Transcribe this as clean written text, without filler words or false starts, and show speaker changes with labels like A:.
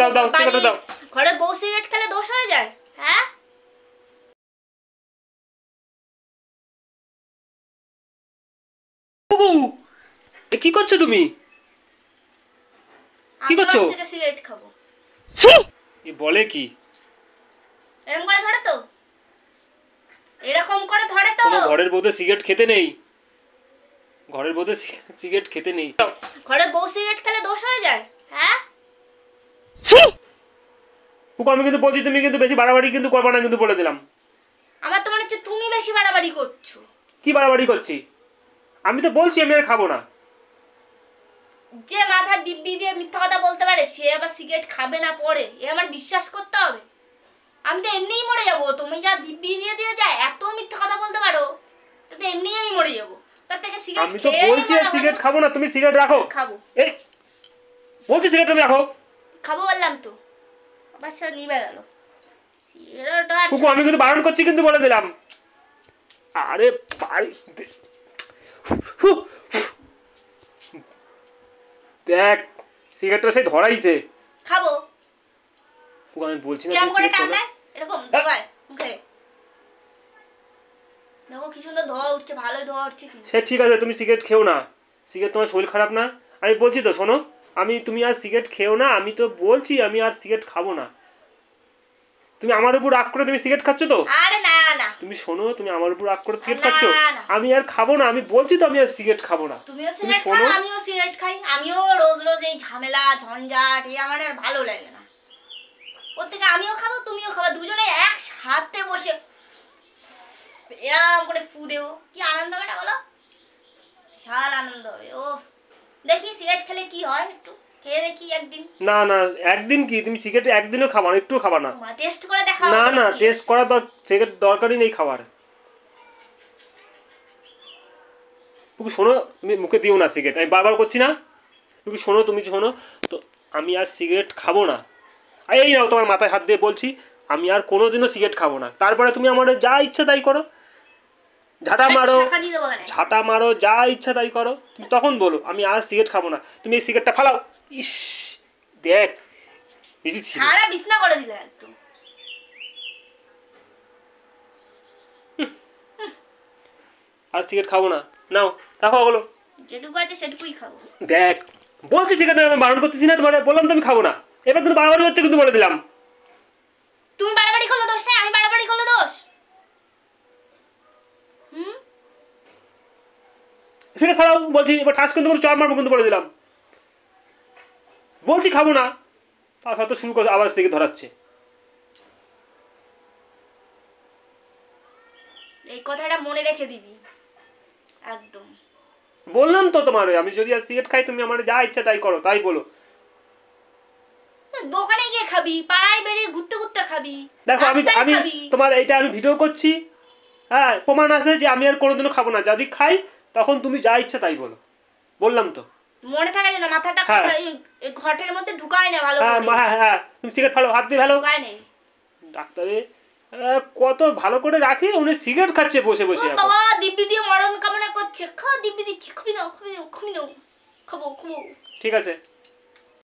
A: দাও দাও সিগারেট দাও।
B: ঘরের বউ সিগারেট খেলে দোষ হয়ে যায়? হ্যাঁ
A: বাবু এ কি করছো তুমি? কি করছো?
B: আমি সিগারেট খাবো।
A: এ বলে কি?
B: এরকম করে ধরে তো, এরকম করে ধরে তো।
A: ঘরের বউতে সিগারেট খেতে নেই, ঘরের বউতে সিগারেট খেতে নেই।
B: ঘরের বউ সিগারেট খেলে দোষ হয়ে যায়? হ্যাঁ
A: আমি কিন্তু বলছি তুমি কিন্তু বেশি বাড়াবাড়ি কিন্তু করবা না, কিন্তু বলে দিলাম।
B: আমার তো মনে হচ্ছে তুমি বেশি বাড়াবাড়ি করছো।
A: কি বাড়াবাড়ি করছি? আমি তো বলছি আমি আর খাবো না।
B: যে মাথা দিব্যি দিয়ে মিথ্যা কথা বলতে পারে সে আবার সিগারেট খাবে না পরে, এ আমার বিশ্বাস করতে হবে? আমি তো এমনিই মরে যাবো। তুমি যা দিব্যি দিয়ে দিয়ে যায় এত মিথ্যা কথা বলতে পারো, তাতে এমনিই আমি মরে যাবো। তার থেকে সিগারেট
A: আমি তো বলছি সিগারেট খাবো না, তুমি সিগারেট রাখো।
B: খাবো।
A: এই বলছি সিগারেট তুমি রাখো।
B: খাবো বললাম তো, আবার সে নিবে গেল।
A: আমি কিন্তু বারণ করছি, কিন্তু বলে দিলাম। আরে দেখ সিগারেটটা সেই ধরাইছে।
B: খাবো।
A: আমি বলছি না
B: কেমন করে টান দেয় এরকম ঢোকায় মুখে। দেখো কি সুন্দর ধোয়া উঠছে, ভালোই ধোয়া উঠছে।
A: সে ঠিক আছে, তুমি সিগারেট খেও না, সিগারেট তোমার শরীর খারাপ না। আমি বলছি তো শোনো, তুমি আর সিগারেট খেও না। আমি তো বলছি আমি আর সিগারেট খাবো না। তুমি আমার উপর রাগ করে তুমি সিগারেট খাচ্ছ তো?
B: আরে না না,
A: তুমি শোনো, তুমি আমার উপর রাগ করে সিগারেট খাচ্ছ। আমি আর খাবো না, আমি বলছি তো আমি আর সিগারেট খাবো না।
B: তুমিও সিগারেট খাও আমিও সিগারেট খাই। আমিও রোজ রোজ এই ঝামেলা ঝঞ্ঝাট এই আমার আর ভালো লাগে না। ওর থেকে আমিও খাবো তুমিও খাবো, দুজনে একসাথে বসে এরকম করে ফু দেবো। কি আনন্দ হবে না বলো? বিশাল আনন্দ হবে। ও দেখি সিগারেট খেলে কি হয়, একটু খেয়ে দেখি একদিন।
A: না না একদিন কি, তুমি সিগারেট একদিনও খাবা না, একটু খাবা না।
B: টেস্ট করে দেখাও।
A: না না টেস্ট করা তো সিগারেট দরকারই নেই খাবার। তুমি শোনো, তুমি মুখে দিও না সিগারেট, আমি বারবার করছি না। তুমি শোনো, তুমি শোনো তো, আমি আর সিগারেট খাবো না। এই নাও তোমার মাথায় হাত দিয়ে বলছি, আমি আর কোনোদিনও সিগারেট খাবো না। তারপরে তুমি আমার যা ইচ্ছা তাই করো, ঝাঁটা মারো যা ইচ্ছা তাই করো। তুমি তখন বলো আমি আর সিগারেট খাবো না। তুমি এই সিগারেটটা ফালাও। ইস দেখ
B: সারা বিছনা করে দিলে একদম।
A: আর সিগারেট খাবো না, নাও রাখো ওগুলো।
B: যেটুকু আছে সেটুকুই খাবো।
A: দেখ বলছি সিগারেট আমি বারণ করতেছি না তোমার, বললাম তো আমি খাবো না। এবার কিন্তু বাড়াবাড়ি হচ্ছে, কিন্তু বলে দিলাম।
B: তুমি বাড়াবাড়ি করলে দোষ নেই, আমি বাড়াবাড়ি করলে দোষ?
A: সিগারেট ফালাও বলছি, এবার ঠাস কিন্তু চর মারবো, কিন্তু বলে দিলাম। বলছি খাবো না, তার সাথে শুরু করে আবার সিগারেট ধরাচ্ছে।
B: এই কথাটা মনে রেখে দিবি একদম।
A: বললাম তো তোমার, আমি যদি আর সিগারেট খাই তুমি আমার যা ইচ্ছা তাই করো, তাই বলো।
B: দোকানে গিয়ে খাবি, পাড়ায় বেরিয়ে ঘুরতে ঘুরতে খাবি।
A: দেখো আমি তোমার এইটা আমি ভিডিও করছি, হ্যাঁ প্রমাণ আছে যে আমি আর কোনোদিনও খাবো না। যদি খাই তখন তুমি যা ইচ্ছা তাই বলো, বললাম তো।
B: মনে থাকে যেন মাথাটা ঘটের মধ্যে ঢুকায় না ভালো করে।
A: হ্যাঁ হ্যাঁ তুমি সিগারেট ফালো, হাত দিয়ে ভালো।
B: ঢুকায় নেই
A: ডাক্তারে কত ভালো করে রাখে, উনি সিগারেট খাচ্ছে বসে বসে।
B: বাবা দিব্যি দিয়ে মরণ কামনা করছে। খাও দিব্যি দিচ্ছি, খুবই নাও খুবই নাও খুবই নাও, খাবো খাবো।
A: ঠিক আছে।